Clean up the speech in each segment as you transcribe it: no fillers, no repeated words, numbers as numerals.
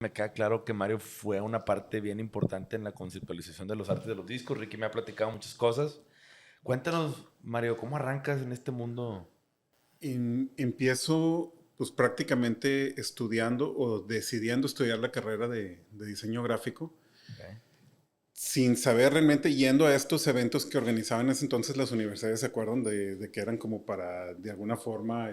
Me queda claro que Mario fue una parte bien importante en la conceptualización de los artes de los discos. Ricky me ha platicado muchas cosas. Cuéntanos, Mario, ¿cómo arrancas en este mundo? Empiezo pues prácticamente estudiando o decidiendo estudiar la carrera de diseño gráfico Okay. sin saber realmente yendo a estos eventos que organizaban en ese entonces las universidades, se acuerdan de que eran como para de alguna forma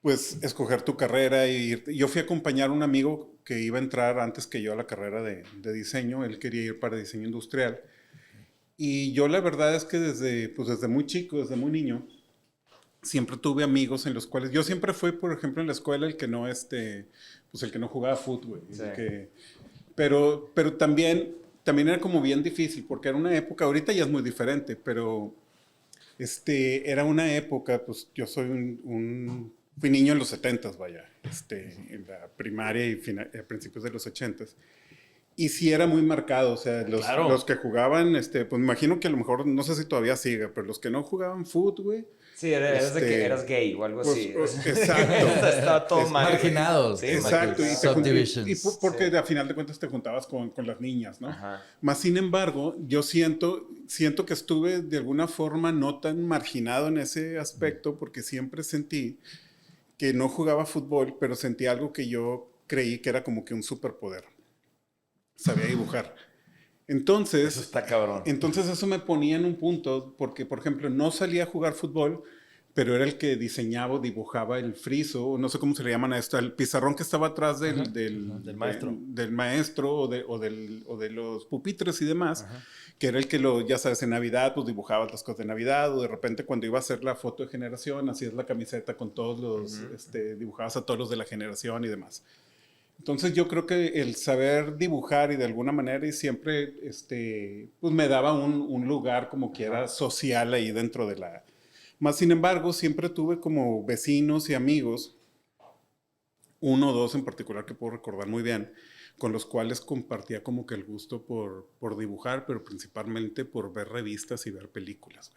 pues escoger tu carrera y irte. Yo fui a acompañar a un amigo que iba a entrar antes que yo a la carrera de diseño, él quería ir para diseño industrial y yo la verdad es que desde muy chico, desde muy niño, siempre tuve amigos en los cuales yo siempre fui, por ejemplo, en la escuela el que no pues el que no jugaba fútbol, Sí. pero también era como bien difícil porque era una época, ahorita ya es muy diferente, pero era una época, pues yo soy fui niño en los 70s, vaya, en la primaria y a principios de los 80s. Y sí era muy marcado, o sea, los Claro. que jugaban, pues me imagino que a lo mejor, no sé si todavía siga, pero los que no jugaban fútbol, güey, Sí, eras de que eras gay o algo pues, así. exacto. Estaba todo mal, güey. Marginados. Sí, Exacto, marginado. porque Sí. a final de cuentas te juntabas con las niñas, ¿no? Ajá. Más sin embargo, yo siento que estuve de alguna forma no tan marginado en ese aspecto porque siempre sentí que no jugaba fútbol, pero sentí algo que yo creí que era como que un superpoder. Sabía dibujar. Eso Entonces, está cabrón. entonces eso me ponía en un punto, porque por ejemplo no salía a jugar fútbol, pero era el que diseñaba o dibujaba el friso, o no sé cómo se le llaman a esto, el pizarrón que estaba atrás Del maestro. del maestro o de los pupitres y demás, Ajá. que era el que ya sabes, en Navidad pues dibujabas las cosas de Navidad, o de repente cuando iba a hacer la foto de generación, hacías la camiseta con todos dibujabas a todos los de la generación y demás. Entonces yo creo que el saber dibujar y de alguna manera y siempre, pues me daba un lugar como quiera social ahí dentro de la... Más sin embargo, siempre tuve como vecinos y amigos, uno o dos en particular que puedo recordar muy bien, con los cuales compartía como que el gusto por dibujar, pero principalmente por ver revistas y ver películas.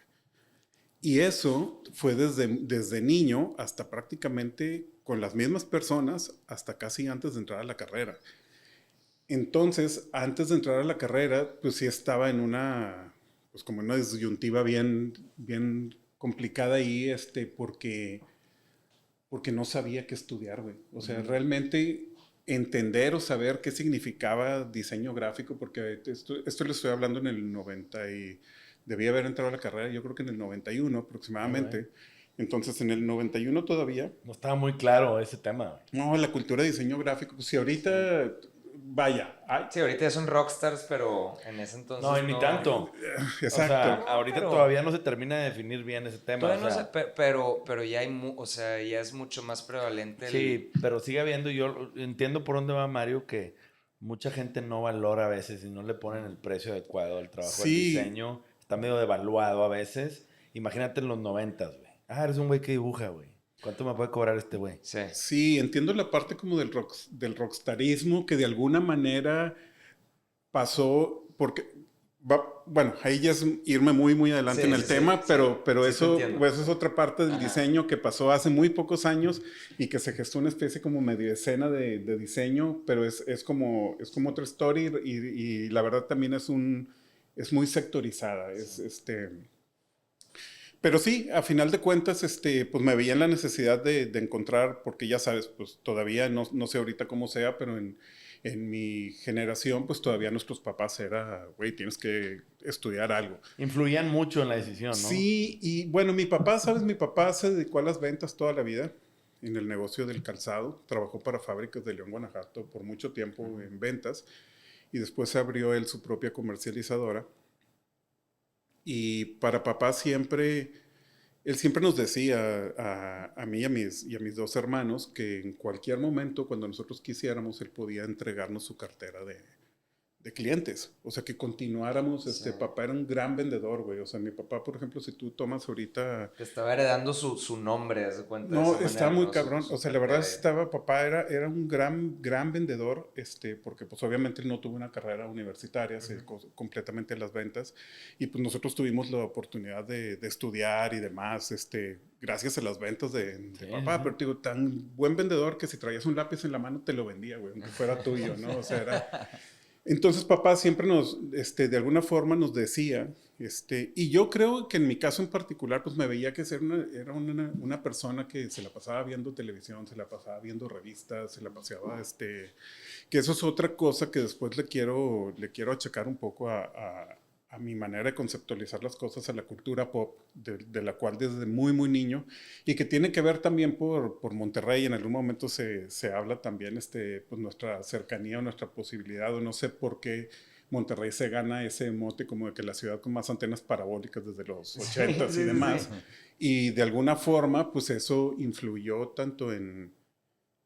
Y eso fue desde niño hasta prácticamente con las mismas personas hasta casi antes de entrar a la carrera. Entonces, antes de entrar a la carrera, pues sí estaba pues como una disyuntiva bien complicada ahí, porque no sabía qué estudiar, güey. O sea, realmente entender o saber qué significaba diseño gráfico, porque esto le estoy hablando en el 90 y debía haber entrado a la carrera, yo creo que en el 91 Ay, güey. aproximadamente. Entonces, en el 91 todavía, No estaba muy claro ese tema, güey. no, la cultura de diseño gráfico, pues si Sí. ahorita, vaya, ay, Sí, ahorita ya son rockstars, pero en ese No, entonces y ni no. tanto. O sea, exacto. No, ahorita pero todavía no se termina de definir bien ese tema. O todavía no sé, sea, pero ya hay, o sea, ya es mucho más prevalente el. sí, pero sigue habiendo, yo entiendo por dónde va Mario, que mucha gente no valora a veces y no le ponen el precio adecuado al trabajo del Sí, diseño. Está medio devaluado a veces. Imagínate en los 90, güey. Ah, eres un güey que dibuja, güey. ¿Cuánto me puede cobrar este güey? Sí. sí, entiendo la parte como del rockstarismo que de alguna manera pasó, porque, bueno, ahí ya es irme muy adelante en Sí, el sí, sí, tema, sí. pero Sí te eso, entiendo. pues, es otra parte del Ajá. diseño que pasó hace muy pocos años y que se gestó una especie como medio escena de diseño, pero es como otra story y la verdad también es muy sectorizada, Sí. pero sí, a final de cuentas, pues me veía en la necesidad de encontrar, porque ya sabes, pues todavía no sé ahorita cómo sea, pero en mi generación, pues todavía nuestros papás era, güey, tienes que estudiar algo. Influían mucho en la decisión, ¿no? Sí, y bueno, mi papá, ¿sabes? Mi papá se dedicó a las ventas toda la vida en el negocio del calzado. Trabajó para fábricas de León, Guanajuato por mucho tiempo en ventas y después se abrió él su propia comercializadora. Y para papá él siempre nos decía a mí y a mis dos hermanos que en cualquier momento, cuando nosotros quisiéramos, él podía entregarnos su cartera de clientes, o sea, que continuáramos, Sí. papá era un gran vendedor, güey, o sea, mi papá, por ejemplo, si tú tomas ahorita, Que estaba heredando su nombre, haz de cuenta, de no, esa está manera, muy ¿no? cabrón, o Su sea, la verdad cartera. estaba, papá era un gran vendedor, porque pues obviamente él no tuvo una carrera universitaria, se dedicó completamente a las ventas, y pues nosotros tuvimos la oportunidad de estudiar y demás, gracias a las ventas de Sí, papá, sí. pero te digo, tan buen vendedor que si traías un lápiz en la mano te lo vendía, güey, aunque fuera tuyo, ¿no? O sea, era... Entonces papá siempre de alguna forma nos decía, y yo creo que en mi caso en particular, pues me veía que era una persona que se la pasaba viendo televisión, se la pasaba viendo revistas, se la pasaba, que eso es otra cosa que después le quiero achacar un poco a mi manera de conceptualizar las cosas, a la cultura pop, de la cual desde muy niño, y que tiene que ver también por Monterrey, en algún momento se habla también, pues nuestra cercanía o nuestra posibilidad, o no sé por qué Monterrey se gana ese mote como de que la ciudad con más antenas parabólicas desde los 80s y demás, Sí. y de alguna forma, pues eso influyó tanto en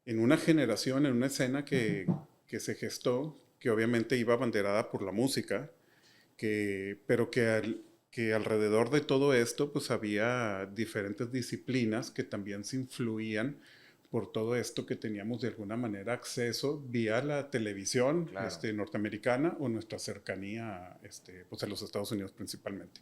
una generación, en una escena que se gestó, que obviamente iba abanderada por la música, pero que alrededor de todo esto pues había diferentes disciplinas que también se influían por todo esto que teníamos de alguna manera acceso vía la televisión Claro. norteamericana o nuestra cercanía pues a los Estados Unidos principalmente.